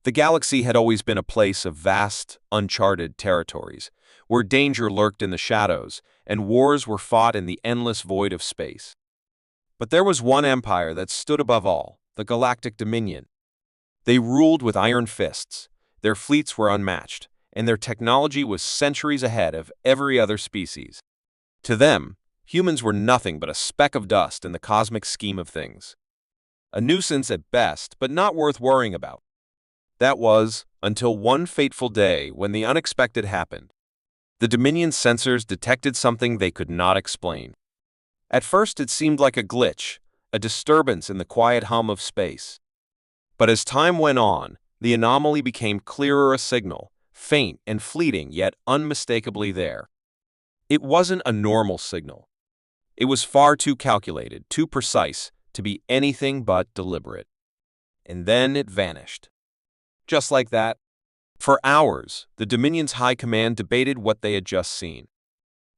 The galaxy had always been a place of vast, uncharted territories, where danger lurked in the shadows and wars were fought in the endless void of space. But there was one empire that stood above all, the Galactic Dominion. They ruled with iron fists, their fleets were unmatched, and their technology was centuries ahead of every other species. To them, humans were nothing but a speck of dust in the cosmic scheme of things. A nuisance at best, but not worth worrying about. That was, until one fateful day when the unexpected happened. The Dominion's sensors detected something they could not explain. At first it seemed like a glitch, a disturbance in the quiet hum of space. But as time went on, the anomaly became clearer, a signal, faint and fleeting yet unmistakably there. It wasn't a normal signal. It was far too calculated, too precise, to be anything but deliberate. And then it vanished. Just like that. For hours, the Dominion's high command debated what they had just seen.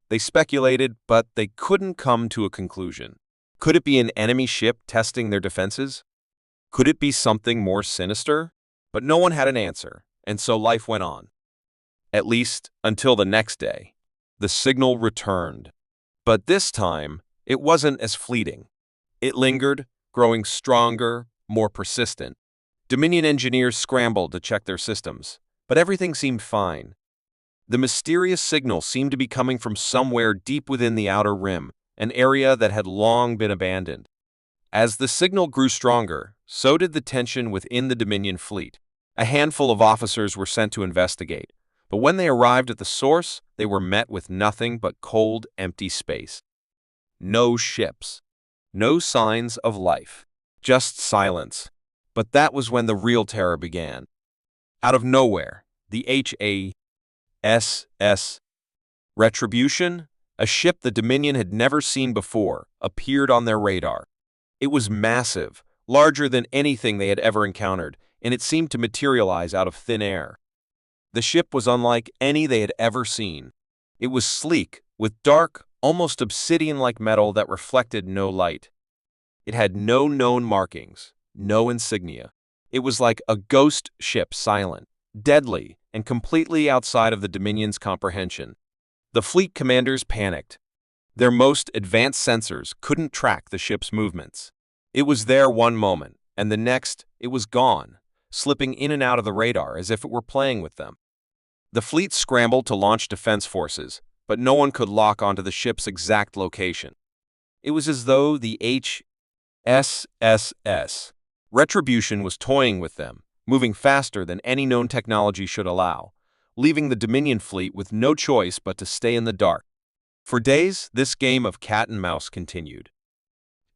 They speculated, but they couldn't come to a conclusion. Could it be an enemy ship testing their defenses? Could it be something more sinister? But no one had an answer, and so life went on. At least until the next day. The signal returned. But this time, it wasn't as fleeting. It lingered, growing stronger, more persistent. Dominion engineers scrambled to check their systems, but everything seemed fine. The mysterious signal seemed to be coming from somewhere deep within the outer rim, an area that had long been abandoned. As the signal grew stronger, so did the tension within the Dominion fleet. A handful of officers were sent to investigate, but when they arrived at the source, they were met with nothing but cold, empty space. No ships. No signs of life. Just silence. But that was when the real terror began. Out of nowhere, the H.S.S. Retribution, a ship the Dominion had never seen before, appeared on their radar. It was massive, larger than anything they had ever encountered, and it seemed to materialize out of thin air. The ship was unlike any they had ever seen. It was sleek, with dark, almost obsidian-like metal that reflected no light. It had no known markings, no insignia. It was like a ghost ship, silent, deadly, and completely outside of the Dominion's comprehension. The fleet commanders panicked. Their most advanced sensors couldn't track the ship's movements. It was there one moment, and the next, it was gone, slipping in and out of the radar as if it were playing with them. The fleet scrambled to launch defense forces, but no one could lock onto the ship's exact location. It was as though the H.S.S. Retribution was toying with them, moving faster than any known technology should allow, leaving the Dominion fleet with no choice but to stay in the dark. For days, this game of cat and mouse continued.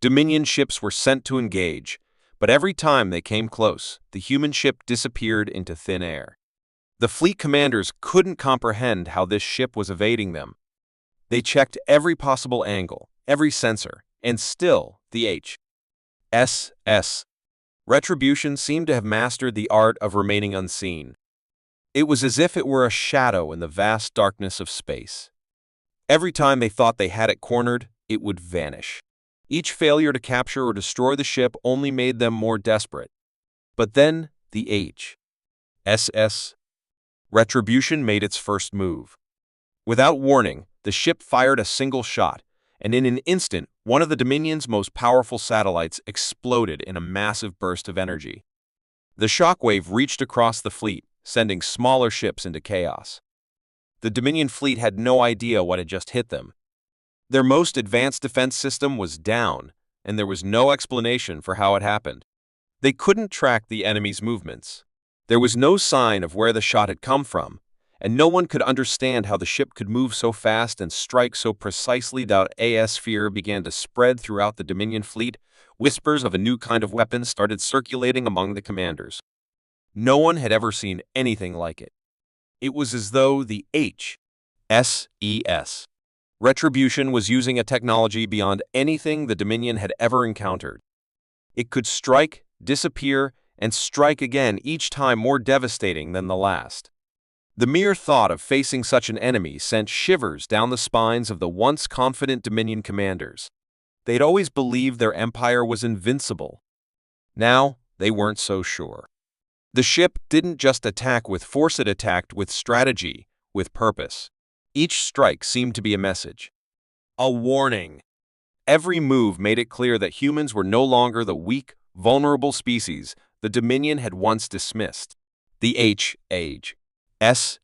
Dominion ships were sent to engage, but every time they came close, the human ship disappeared into thin air. The fleet commanders couldn't comprehend how this ship was evading them. They checked every possible angle, every sensor, and still the H.S.S. Retribution seemed to have mastered the art of remaining unseen. It was as if it were a shadow in the vast darkness of space. Every time they thought they had it cornered, it would vanish. Each failure to capture or destroy the ship only made them more desperate. But then the H.S.S. Retribution made its first move. Without warning, the ship fired a single shot, and in an instant, one of the Dominion's most powerful satellites exploded in a massive burst of energy. The shockwave reached across the fleet, sending smaller ships into chaos. The Dominion fleet had no idea what had just hit them. Their most advanced defense system was down, and there was no explanation for how it happened. They couldn't track the enemy's movements. There was no sign of where the shot had come from, and no one could understand how the ship could move so fast and strike so precisely. As fear began to spread throughout the Dominion fleet, whispers of a new kind of weapon started circulating among the commanders. No one had ever seen anything like it. It was as though the H.S.S. Retribution was using a technology beyond anything the Dominion had ever encountered. It could strike, disappear, and strike again, each time more devastating than the last. The mere thought of facing such an enemy sent shivers down the spines of the once confident Dominion commanders. They'd always believed their empire was invincible. Now, they weren't so sure. The ship didn't just attack with force, it attacked with strategy, with purpose. Each strike seemed to be a message, a warning. Every move made it clear that humans were no longer the weak, vulnerable species the Dominion had once dismissed. The H.S.S.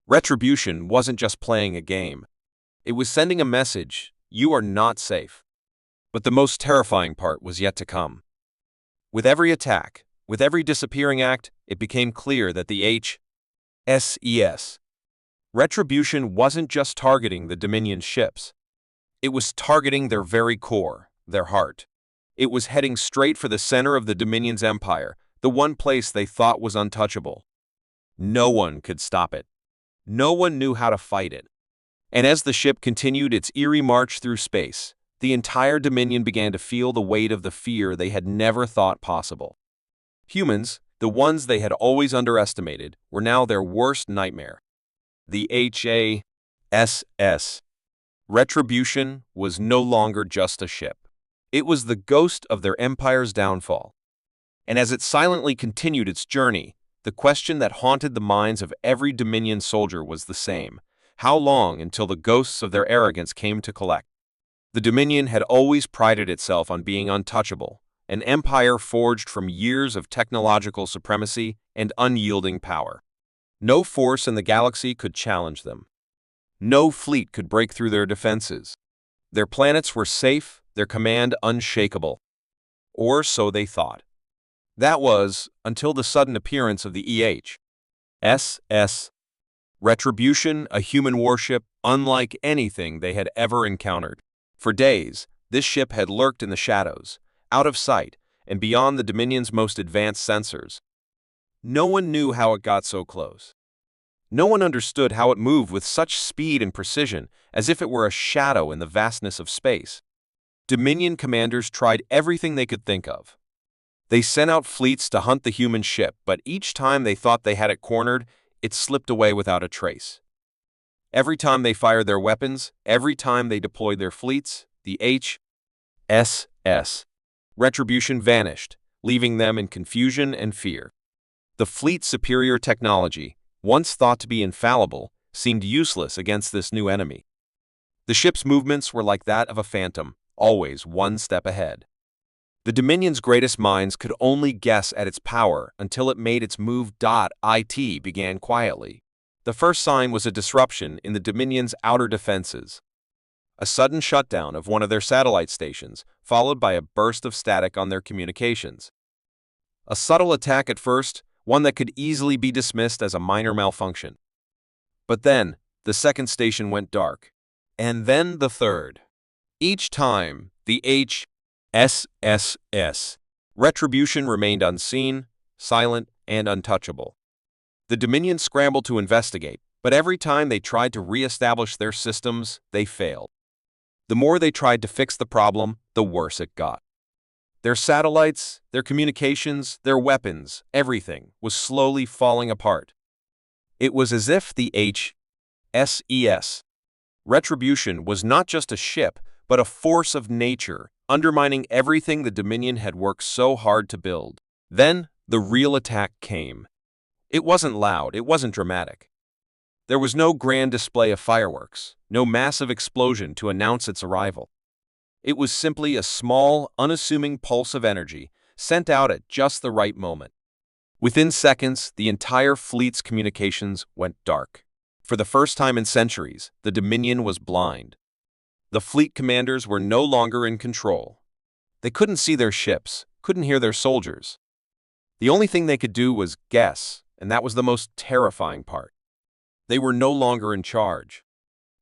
Retribution wasn't just playing a game. It was sending a message: you are not safe. But the most terrifying part was yet to come. With every attack, with every disappearing act, it became clear that the H.S.S. Retribution wasn't just targeting the Dominion's ships. It was targeting their very core, their heart. It was heading straight for the center of the Dominion's empire, the one place they thought was untouchable. No one could stop it. No one knew how to fight it. And as the ship continued its eerie march through space, the entire Dominion began to feel the weight of the fear they had never thought possible. Humans, the ones they had always underestimated, were now their worst nightmare. The H.S.S. Retribution was no longer just a ship. It was the ghost of their empire's downfall. And as it silently continued its journey, the question that haunted the minds of every Dominion soldier was the same: how long until the ghosts of their arrogance came to collect? The Dominion had always prided itself on being untouchable, an empire forged from years of technological supremacy and unyielding power. No force in the galaxy could challenge them. No fleet could break through their defenses. Their planets were safe, their command unshakable. Or so they thought. That was, until the sudden appearance of the H.S.S. Retribution, a human warship unlike anything they had ever encountered. For days, this ship had lurked in the shadows, out of sight, and beyond the Dominion's most advanced sensors. No one knew how it got so close. No one understood how it moved with such speed and precision, as if it were a shadow in the vastness of space. Dominion commanders tried everything they could think of. They sent out fleets to hunt the human ship, but each time they thought they had it cornered, it slipped away without a trace. Every time they fired their weapons, every time they deployed their fleets, the H.S.S. Retribution vanished, leaving them in confusion and fear. The fleet's superior technology, once thought to be infallible, seemed useless against this new enemy. The ship's movements were like that of a phantom, always one step ahead. The Dominion's greatest minds could only guess at its power until it made its move. It began quietly. The first sign was a disruption in the Dominion's outer defenses. A sudden shutdown of one of their satellite stations, followed by a burst of static on their communications. A subtle attack at first, one that could easily be dismissed as a minor malfunction. But then, the second station went dark. And then the third. Each time, the H.S.S. Retribution remained unseen, silent, and untouchable. The Dominion scrambled to investigate, but every time they tried to re-establish their systems, they failed. The more they tried to fix the problem, the worse it got. Their satellites, their communications, their weapons, everything was slowly falling apart. It was as if the H.S.S. Retribution was not just a ship, but a force of nature, undermining everything the Dominion had worked so hard to build. Then, the real attack came. It wasn't loud, it wasn't dramatic. There was no grand display of fireworks, no massive explosion to announce its arrival. It was simply a small, unassuming pulse of energy, sent out at just the right moment. Within seconds, the entire fleet's communications went dark. For the first time in centuries, the Dominion was blind. The fleet commanders were no longer in control. They couldn't see their ships, couldn't hear their soldiers. The only thing they could do was guess, and that was the most terrifying part. They were no longer in charge.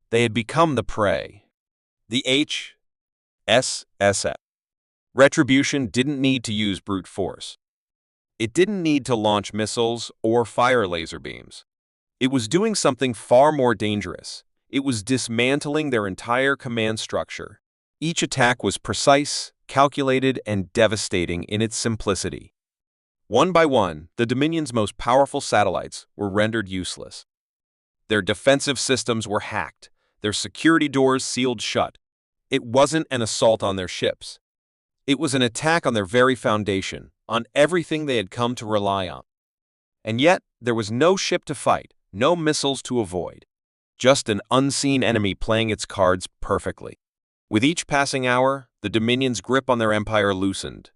They had become the prey. The H.S.S. Retribution didn't need to use brute force. It didn't need to launch missiles or fire laser beams. It was doing something far more dangerous. It was dismantling their entire command structure. Each attack was precise, calculated, and devastating in its simplicity. One by one, the Dominion's most powerful satellites were rendered useless. Their defensive systems were hacked, their security doors sealed shut. It wasn't an assault on their ships. It was an attack on their very foundation, on everything they had come to rely on. And yet, there was no ship to fight, no missiles to avoid. Just an unseen enemy playing its cards perfectly. With each passing hour, the Dominion's grip on their empire loosened.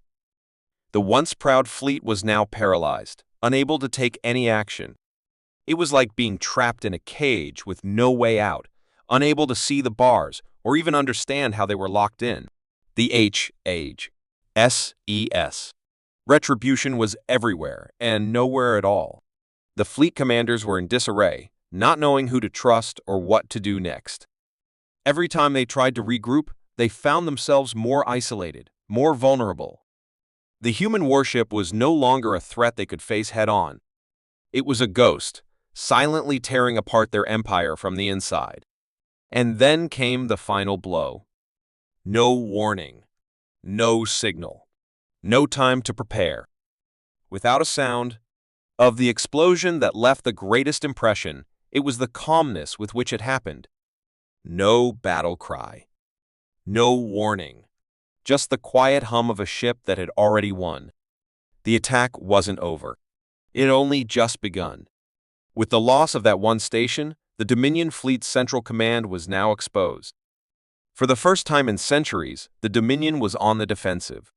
The once proud fleet was now paralyzed, unable to take any action. It was like being trapped in a cage with no way out, unable to see the bars or even understand how they were locked in. The H.S.S. Retribution was everywhere and nowhere at all. The fleet commanders were in disarray, not knowing who to trust or what to do next. Every time they tried to regroup, they found themselves more isolated, more vulnerable. The human warship was no longer a threat they could face head-on. It was a ghost, silently tearing apart their empire from the inside. And then came the final blow. No warning, no signal, no time to prepare. Without a sound of the explosion that left the greatest impression, it was the calmness with which it happened. No battle cry, no warning, just the quiet hum of a ship that had already won. The attack wasn't over. It had only just begun. With the loss of that one station, the Dominion Fleet's central command was now exposed. For the first time in centuries, the Dominion was on the defensive.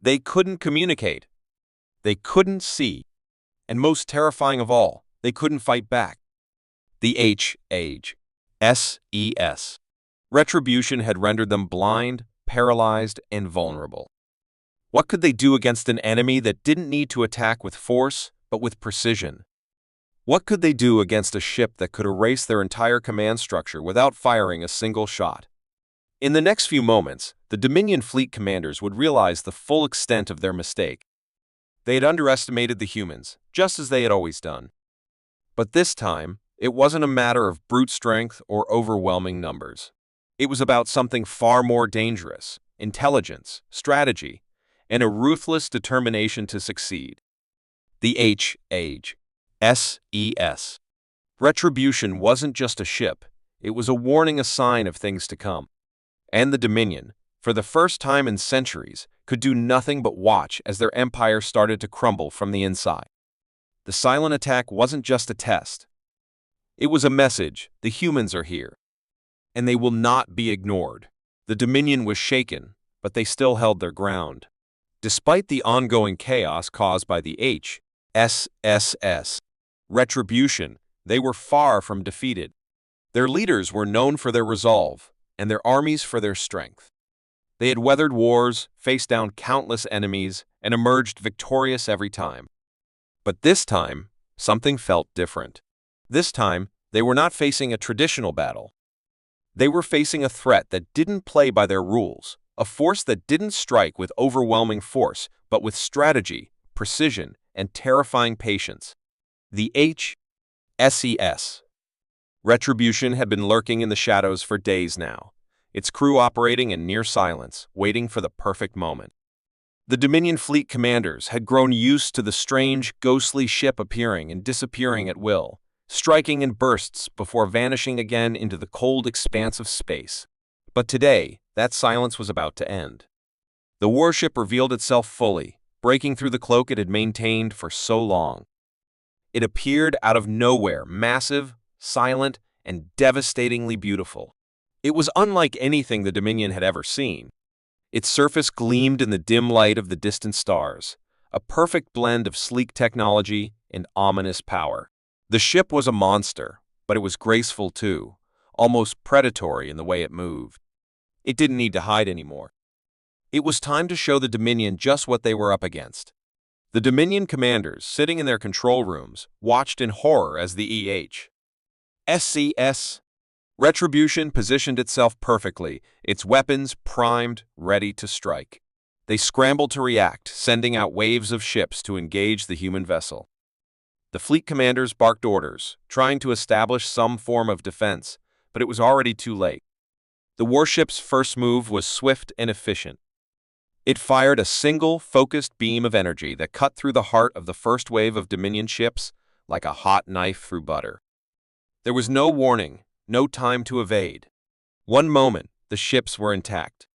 They couldn't communicate. They couldn't see. And most terrifying of all, they couldn't fight back. The H.S.S. Retribution had rendered them blind, paralyzed, and vulnerable. What could they do against an enemy that didn't need to attack with force, but with precision? What could they do against a ship that could erase their entire command structure without firing a single shot? In the next few moments, the Dominion fleet commanders would realize the full extent of their mistake. They had underestimated the humans, just as they had always done. But this time, it wasn't a matter of brute strength or overwhelming numbers. It was about something far more dangerous: intelligence, strategy, and a ruthless determination to succeed. The H.S.S. Retribution wasn't just a ship, it was a warning, a sign of things to come. And the Dominion, for the first time in centuries, could do nothing but watch as their empire started to crumble from the inside. The silent attack wasn't just a test. It was a message: the humans are here, and they will not be ignored. The Dominion was shaken, but they still held their ground. Despite the ongoing chaos caused by the H.S.S. Retribution, they were far from defeated. Their leaders were known for their resolve, and their armies for their strength. They had weathered wars, faced down countless enemies, and emerged victorious every time. But this time, something felt different. This time, they were not facing a traditional battle. They were facing a threat that didn't play by their rules, a force that didn't strike with overwhelming force, but with strategy, precision, and terrifying patience. The H.S.S. Retribution had been lurking in the shadows for days now, its crew operating in near silence, waiting for the perfect moment. The Dominion fleet commanders had grown used to the strange, ghostly ship appearing and disappearing at will, striking in bursts before vanishing again into the cold expanse of space. But today, that silence was about to end. The warship revealed itself fully, breaking through the cloak it had maintained for so long. It appeared out of nowhere, massive, silent, and devastatingly beautiful. It was unlike anything the Dominion had ever seen. Its surface gleamed in the dim light of the distant stars, a perfect blend of sleek technology and ominous power. The ship was a monster, but it was graceful too, almost predatory in the way it moved. It didn't need to hide anymore. It was time to show the Dominion just what they were up against. The Dominion commanders, sitting in their control rooms, watched in horror as the H.S.S. Retribution positioned itself perfectly, its weapons primed, ready to strike. They scrambled to react, sending out waves of ships to engage the human vessel. The fleet commanders barked orders, trying to establish some form of defense, but it was already too late. The warship's first move was swift and efficient. It fired a single, focused beam of energy that cut through the heart of the first wave of Dominion ships like a hot knife through butter. There was no warning, no time to evade. One moment, the ships were intact.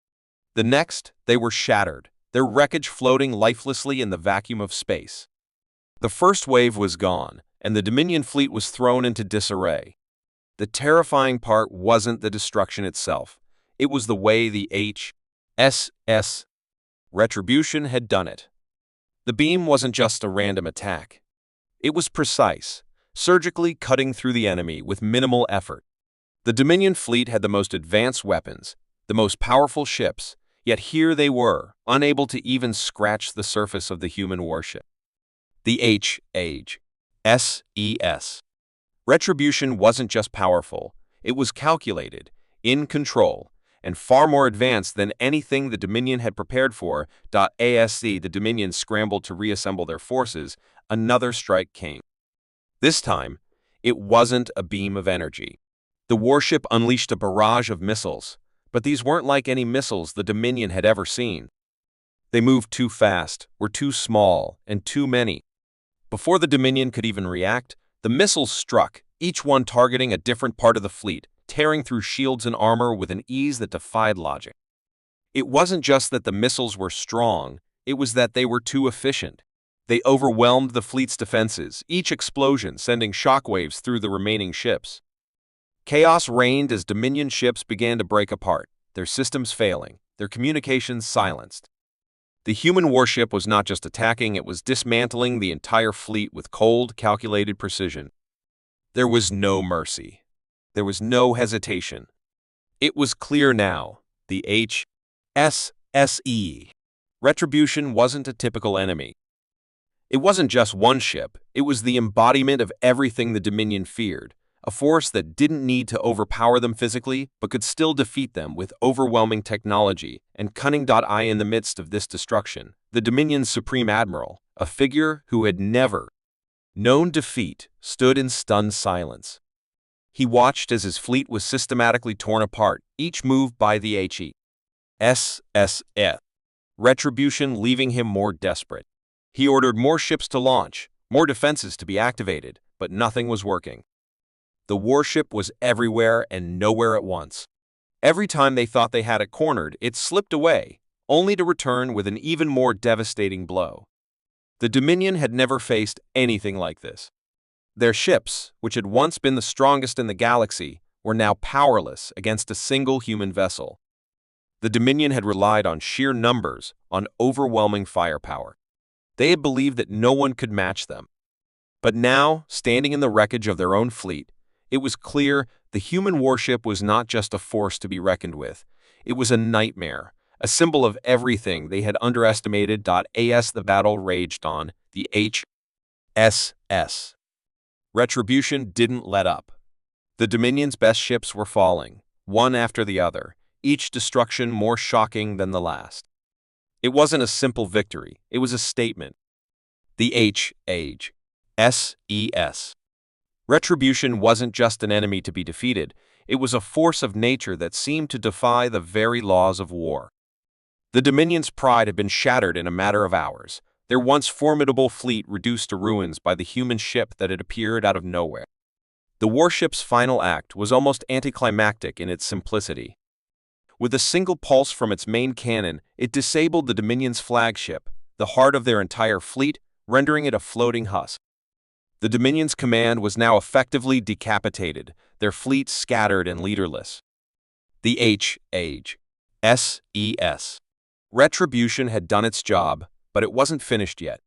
The next, they were shattered, their wreckage floating lifelessly in the vacuum of space. The first wave was gone, and the Dominion fleet was thrown into disarray. The terrifying part wasn't the destruction itself. It was the way the H.S.S. Retribution had done it. The beam wasn't just a random attack. It was precise, surgically cutting through the enemy with minimal effort. The Dominion fleet had the most advanced weapons, the most powerful ships, yet here they were, unable to even scratch the surface of the human warship. The H.S.S. Retribution wasn't just powerful, it was calculated, in control, and far more advanced than anything the Dominion had prepared for. The Dominion scrambled to reassemble their forces. Another strike came. This time, it wasn't a beam of energy. The warship unleashed a barrage of missiles, but these weren't like any missiles the Dominion had ever seen. They moved too fast, were too small, and too many. Before the Dominion could even react, the missiles struck, each one targeting a different part of the fleet, tearing through shields and armor with an ease that defied logic. It wasn't just that the missiles were strong, it was that they were too efficient. They overwhelmed the fleet's defenses, each explosion sending shockwaves through the remaining ships. Chaos reigned as Dominion ships began to break apart, their systems failing, their communications silenced. The human warship was not just attacking, it was dismantling the entire fleet with cold, calculated precision. There was no mercy. There was no hesitation. It was clear now, the H.S.S. Retribution wasn't a typical enemy. It wasn't just one ship, it was the embodiment of everything the Dominion feared, a force that didn't need to overpower them physically, but could still defeat them with overwhelming technology and cunning. In the midst of this destruction, the Dominion's Supreme Admiral, a figure who had never known defeat, stood in stunned silence. He watched as his fleet was systematically torn apart, each move by the H.S.S. Retribution leaving him more desperate. He ordered more ships to launch, more defenses to be activated, but nothing was working. The warship was everywhere and nowhere at once. Every time they thought they had it cornered, it slipped away, only to return with an even more devastating blow. The Dominion had never faced anything like this. Their ships, which had once been the strongest in the galaxy, were now powerless against a single human vessel. The Dominion had relied on sheer numbers, on overwhelming firepower. They had believed that no one could match them. But now, standing in the wreckage of their own fleet, it was clear the human warship was not just a force to be reckoned with. It was a nightmare, a symbol of everything they had underestimated. As the battle raged on, the H.S.S. Retribution didn't let up. The Dominion's best ships were falling, one after the other, each destruction more shocking than the last. It wasn't a simple victory, it was a statement. The H.S.S. Retribution wasn't just an enemy to be defeated, it was a force of nature that seemed to defy the very laws of war. The Dominion's pride had been shattered in a matter of hours, their once formidable fleet reduced to ruins by the human ship that had appeared out of nowhere. The warship's final act was almost anticlimactic in its simplicity. With a single pulse from its main cannon, it disabled the Dominion's flagship, the heart of their entire fleet, rendering it a floating husk. The Dominion's command was now effectively decapitated, their fleet scattered and leaderless. The H.S.S. Retribution had done its job, but it wasn't finished yet.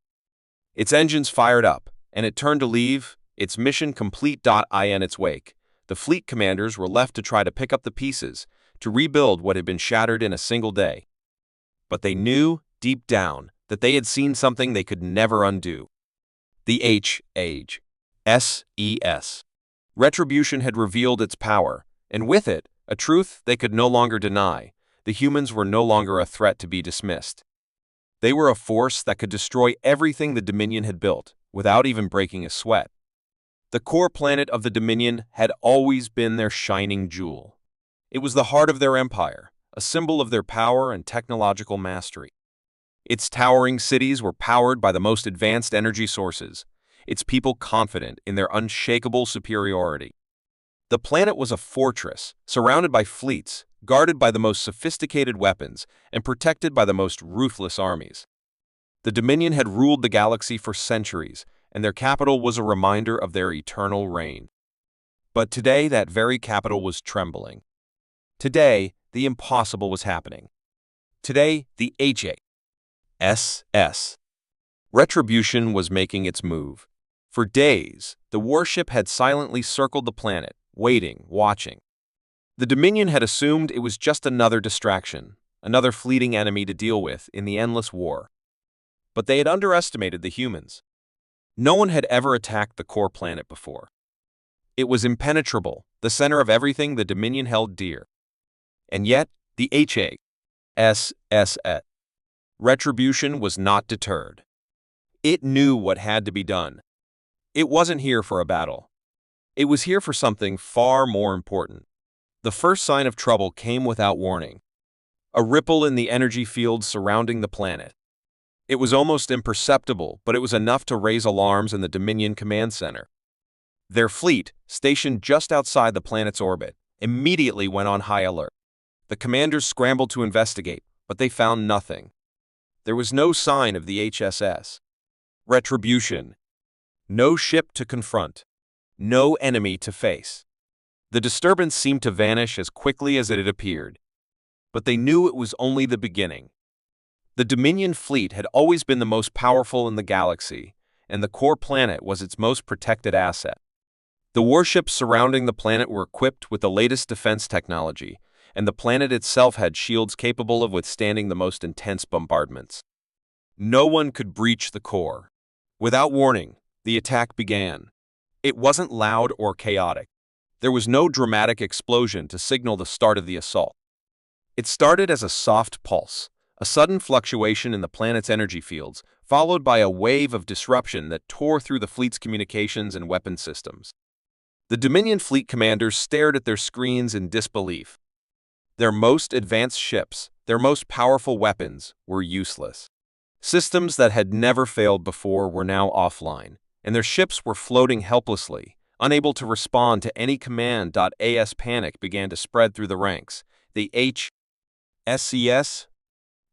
Its engines fired up, and it turned to leave, its mission complete. In its wake, the fleet commanders were left to try to pick up the pieces, to rebuild what had been shattered in a single day. But they knew, deep down, that they had seen something they could never undo. The H.S.S. Retribution had revealed its power, and with it, a truth they could no longer deny. The humans were no longer a threat to be dismissed. They were a force that could destroy everything the Dominion had built, without even breaking a sweat. The core planet of the Dominion had always been their shining jewel. It was the heart of their empire, a symbol of their power and technological mastery. Its towering cities were powered by the most advanced energy sources, its people confident in their unshakable superiority. The planet was a fortress, surrounded by fleets, guarded by the most sophisticated weapons, and protected by the most ruthless armies. The Dominion had ruled the galaxy for centuries, and their capital was a reminder of their eternal reign. But today, that very capital was trembling. Today, the impossible was happening. Today, the H.S.S. Retribution was making its move. For days, the warship had silently circled the planet, waiting, watching. The Dominion had assumed it was just another distraction, another fleeting enemy to deal with in the endless war. But they had underestimated the humans. No one had ever attacked the core planet before. It was impenetrable, the center of everything the Dominion held dear. And yet, the H.S.S. Retribution was not deterred. It knew what had to be done. It wasn't here for a battle. It was here for something far more important. The first sign of trouble came without warning. A ripple in the energy field surrounding the planet. It was almost imperceptible, but it was enough to raise alarms in the Dominion Command Center. Their fleet, stationed just outside the planet's orbit, immediately went on high alert. The commanders scrambled to investigate, but they found nothing. There was no sign of the H.S.S. Retribution. No ship to confront. No enemy to face. The disturbance seemed to vanish as quickly as it had appeared. But they knew it was only the beginning. The Dominion fleet had always been the most powerful in the galaxy, and the core planet was its most protected asset. The warships surrounding the planet were equipped with the latest defense technology, and the planet itself had shields capable of withstanding the most intense bombardments. No one could breach the core. Without warning, the attack began. It wasn't loud or chaotic. There was no dramatic explosion to signal the start of the assault. It started as a soft pulse, a sudden fluctuation in the planet's energy fields, followed by a wave of disruption that tore through the fleet's communications and weapon systems. The Dominion fleet commanders stared at their screens in disbelief. Their most advanced ships, their most powerful weapons, were useless. Systems that had never failed before were now offline, and their ships were floating helplessly, unable to respond to any command. As panic began to spread through the ranks, the H.S.S.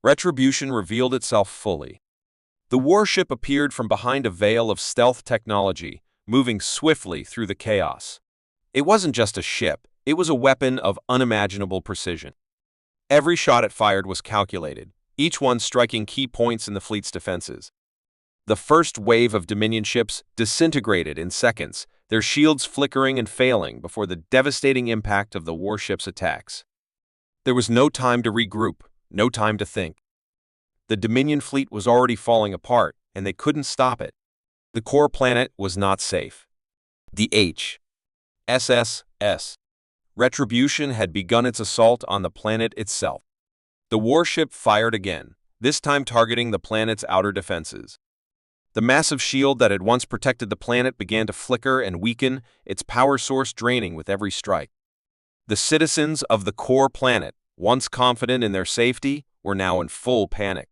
Retribution revealed itself fully. The warship appeared from behind a veil of stealth technology, moving swiftly through the chaos. It wasn't just a ship, it was a weapon of unimaginable precision. Every shot it fired was calculated, each one striking key points in the fleet's defenses. The first wave of Dominion ships disintegrated in seconds, their shields flickering and failing before the devastating impact of the warship's attacks. There was no time to regroup, no time to think. The Dominion fleet was already falling apart, and they couldn't stop it. The core planet was not safe. The H.S.S. Retribution had begun its assault on the planet itself. The warship fired again, this time targeting the planet's outer defenses. The massive shield that had once protected the planet began to flicker and weaken, its power source draining with every strike. The citizens of the core planet, once confident in their safety, were now in full panic.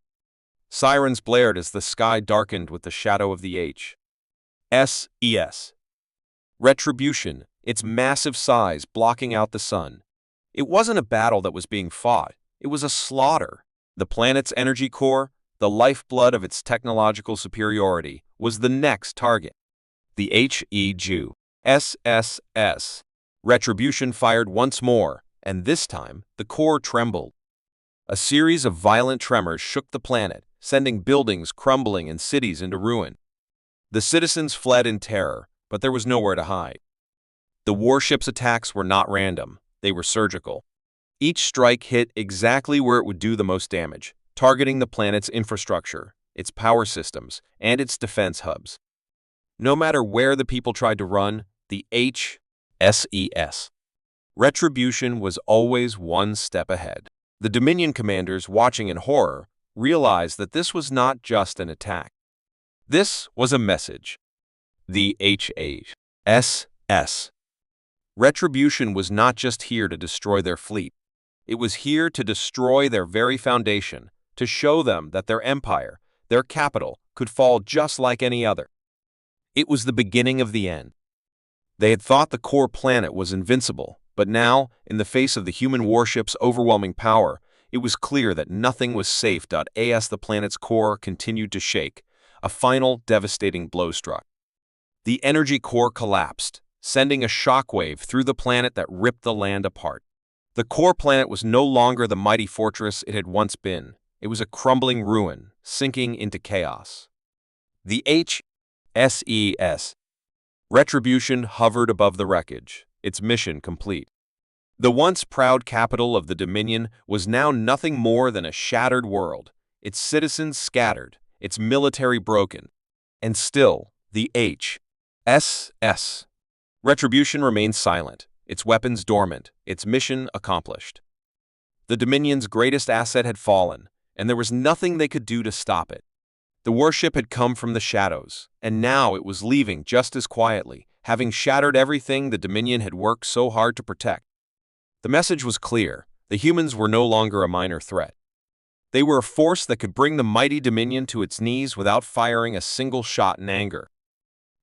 Sirens blared as the sky darkened with the shadow of the H.S.S. Retribution, its massive size blocking out the sun. It wasn't a battle that was being fought, it was a slaughter. The planet's energy core, the lifeblood of its technological superiority, was the next target. The H.S.S. Retribution fired once more, and this time the core trembled. A series of violent tremors shook the planet, sending buildings crumbling and cities into ruin. The citizens fled in terror, but there was nowhere to hide. The warship's attacks were not random, they were surgical. Each strike hit exactly where it would do the most damage, targeting the planet's infrastructure, its power systems, and its defense hubs. No matter where the people tried to run, the H.S.S. Retribution was always one step ahead. The Dominion commanders, watching in horror, realized that this was not just an attack. This was a message. The H.S.S. Retribution was not just here to destroy their fleet. It was here to destroy their very foundation, to show them that their empire, their capital, could fall just like any other. It was the beginning of the end. They had thought the core planet was invincible, but now, in the face of the human warship's overwhelming power, it was clear that nothing was safe. As the planet's core continued to shake, a final devastating blow struck. The energy core collapsed, sending a shockwave through the planet that ripped the land apart. The core planet was no longer the mighty fortress it had once been. It was a crumbling ruin, sinking into chaos. The H.S.S. Retribution hovered above the wreckage, its mission complete. The once proud capital of the Dominion was now nothing more than a shattered world, its citizens scattered, its military broken. And still, the H.S.S. Retribution remained silent, its weapons dormant, its mission accomplished. The Dominion's greatest asset had fallen, and there was nothing they could do to stop it. The warship had come from the shadows, and now it was leaving just as quietly, having shattered everything the Dominion had worked so hard to protect. The message was clear. The humans were no longer a minor threat. They were a force that could bring the mighty Dominion to its knees without firing a single shot in anger.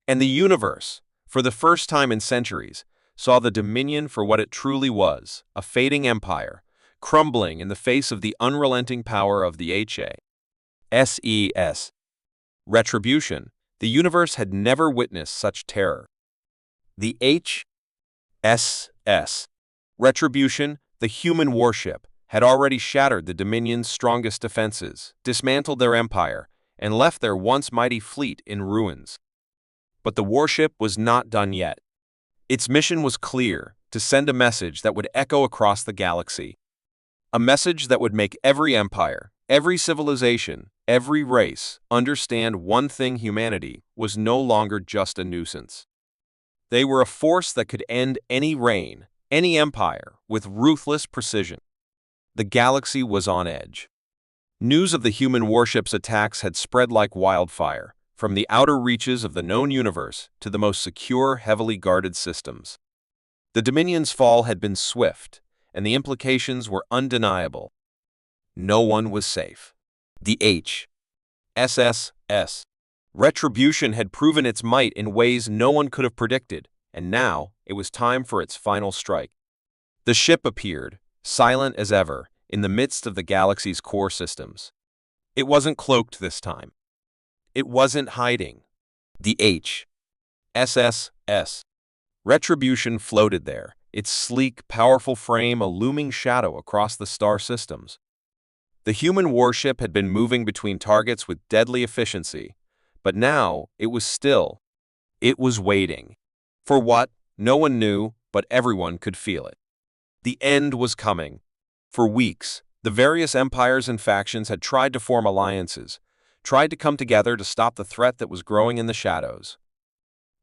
And the universe, for the first time in centuries, saw the Dominion for what it truly was, a fading empire, crumbling in the face of the unrelenting power of the H.S.S. Retribution. The universe had never witnessed such terror. The H.S.S. Retribution, the human warship, had already shattered the Dominion's strongest defenses, dismantled their empire, and left their once mighty fleet in ruins. But the warship was not done yet. Its mission was clear: to send a message that would echo across the galaxy. A message that would make every empire, every civilization, every race understand one thing: humanity was no longer just a nuisance. They were a force that could end any reign, any empire, with ruthless precision. The galaxy was on edge. News of the human warship's attacks had spread like wildfire, from the outer reaches of the known universe to the most secure, heavily guarded systems. The Dominion's fall had been swift, and the implications were undeniable. No one was safe. The H.S.S. Retribution had proven its might in ways no one could have predicted, and now it was time for its final strike. The ship appeared, silent as ever, in the midst of the galaxy's core systems. It wasn't cloaked this time. It wasn't hiding. The H.S.S. Retribution floated there, its sleek, powerful frame a looming shadow across the star systems. The human warship had been moving between targets with deadly efficiency, but now it was still. It was waiting. For what? No one knew, but everyone could feel it. The end was coming. For weeks, the various empires and factions had tried to form alliances, tried to come together to stop the threat that was growing in the shadows.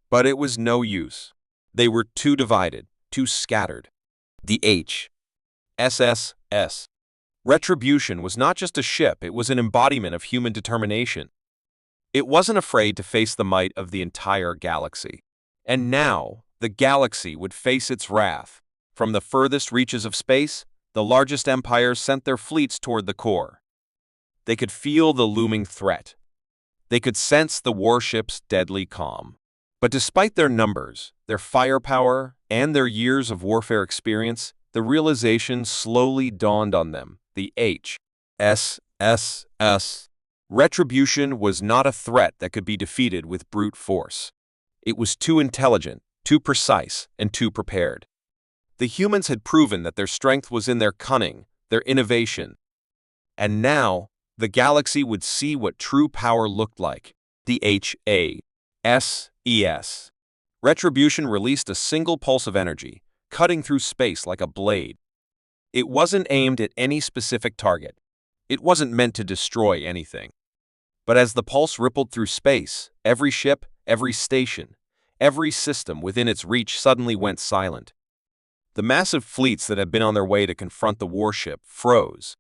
But it was no use. They were too divided, too scattered. The H.S.S. Retribution was not just a ship, it was an embodiment of human determination. It wasn't afraid to face the might of the entire galaxy. And now, the galaxy would face its wrath. From the furthest reaches of space, the largest empires sent their fleets toward the core. They could feel the looming threat. They could sense the warship's deadly calm. But despite their numbers, their firepower, and their years of warfare experience, the realization slowly dawned on them. The H.S.S. Retribution was not a threat that could be defeated with brute force. It was too intelligent, too precise, and too prepared. The humans had proven that their strength was in their cunning, their innovation. And now, the galaxy would see what true power looked like. The H.S.S. Retribution released a single pulse of energy, cutting through space like a blade. It wasn't aimed at any specific target. It wasn't meant to destroy anything. But as the pulse rippled through space, every ship, every station, every system within its reach suddenly went silent. The massive fleets that had been on their way to confront the warship froze.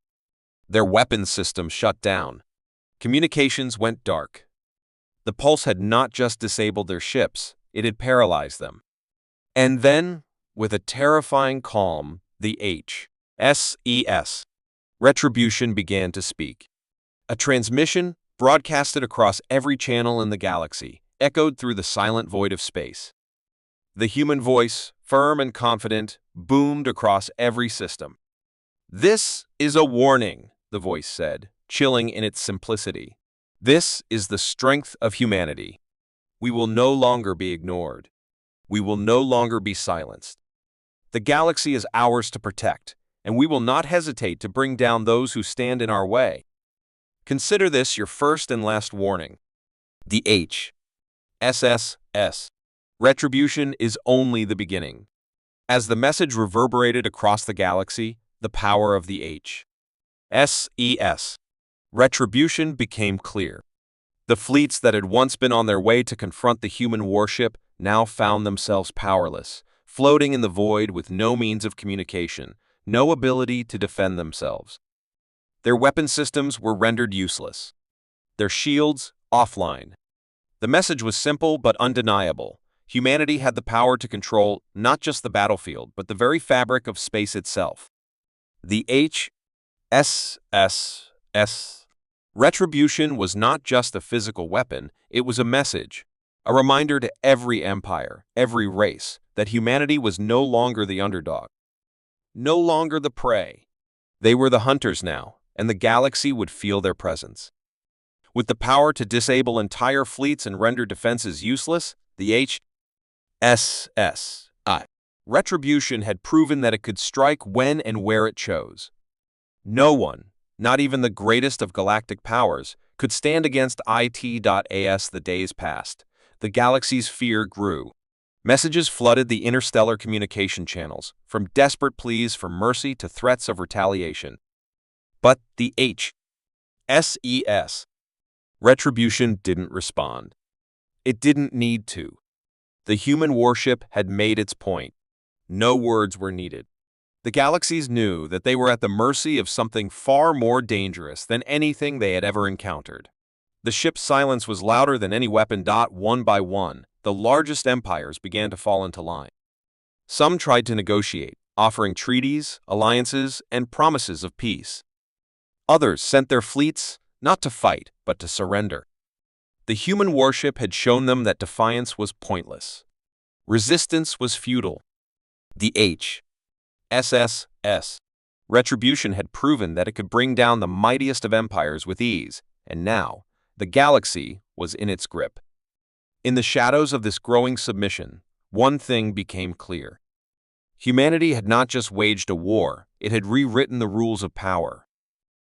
Their weapons systems shut down. Communications went dark. The pulse had not just disabled their ships, it had paralyzed them. And then, with a terrifying calm, the H.S.S. Retribution began to speak. A transmission, broadcasted across every channel in the galaxy, echoed through the silent void of space. The human voice, firm and confident, boomed across every system. "This is a warning," the voice said, chilling in its simplicity. "This is the strength of humanity. We will no longer be ignored. We will no longer be silenced. The galaxy is ours to protect, and we will not hesitate to bring down those who stand in our way. Consider this your first and last warning. The H.S.S. Retribution is only the beginning." As the message reverberated across the galaxy, the power of the H.S.S. Retribution became clear. The fleets that had once been on their way to confront the human warship now found themselves powerless, floating in the void with no means of communication, no ability to defend themselves. Their weapon systems were rendered useless. Their shields offline. The message was simple but undeniable. Humanity had the power to control not just the battlefield, but the very fabric of space itself. The H.S.S. Retribution was not just a physical weapon, it was a message, a reminder to every empire, every race, that humanity was no longer the underdog, no longer the prey. They were the hunters now, and the galaxy would feel their presence. With the power to disable entire fleets and render defenses useless, the H.S.S. Retribution had proven that it could strike when and where it chose. No one, not even the greatest of galactic powers, could stand against it.as the days passed. The galaxy's fear grew. Messages flooded the interstellar communication channels, from desperate pleas for mercy to threats of retaliation. But the H.S.S. Retribution didn't respond. It didn't need to. The human warship had made its point. No words were needed. The galaxies knew that they were at the mercy of something far more dangerous than anything they had ever encountered. The ship's silence was louder than any weapon. One by one, the largest empires began to fall into line. Some tried to negotiate, offering treaties, alliances, and promises of peace. Others sent their fleets, not to fight, but to surrender. The human warship had shown them that defiance was pointless. Resistance was futile. The H.S.S. Retribution had proven that it could bring down the mightiest of empires with ease, and now, the galaxy was in its grip. In the shadows of this growing submission, one thing became clear. Humanity had not just waged a war, it had rewritten the rules of power.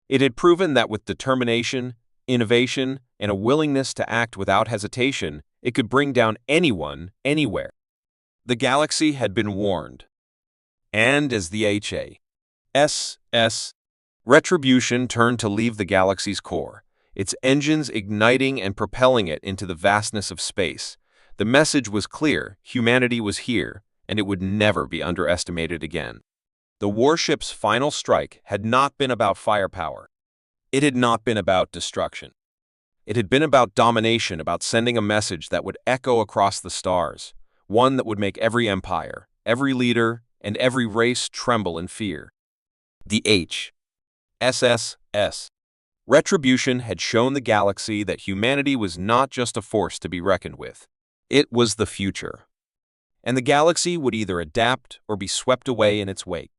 It had proven that with determination, innovation, and a willingness to act without hesitation, it could bring down anyone, anywhere. The galaxy had been warned. And as the H.S.S. Retribution turned to leave the galaxy's core, its engines igniting and propelling it into the vastness of space, the message was clear: humanity was here, and it would never be underestimated again. The warship's final strike had not been about firepower. It had not been about destruction. It had been about domination, about sending a message that would echo across the stars, one that would make every empire, every leader, and every race tremble in fear. The H.S.S. Retribution had shown the galaxy that humanity was not just a force to be reckoned with. It was the future. And the galaxy would either adapt or be swept away in its wake.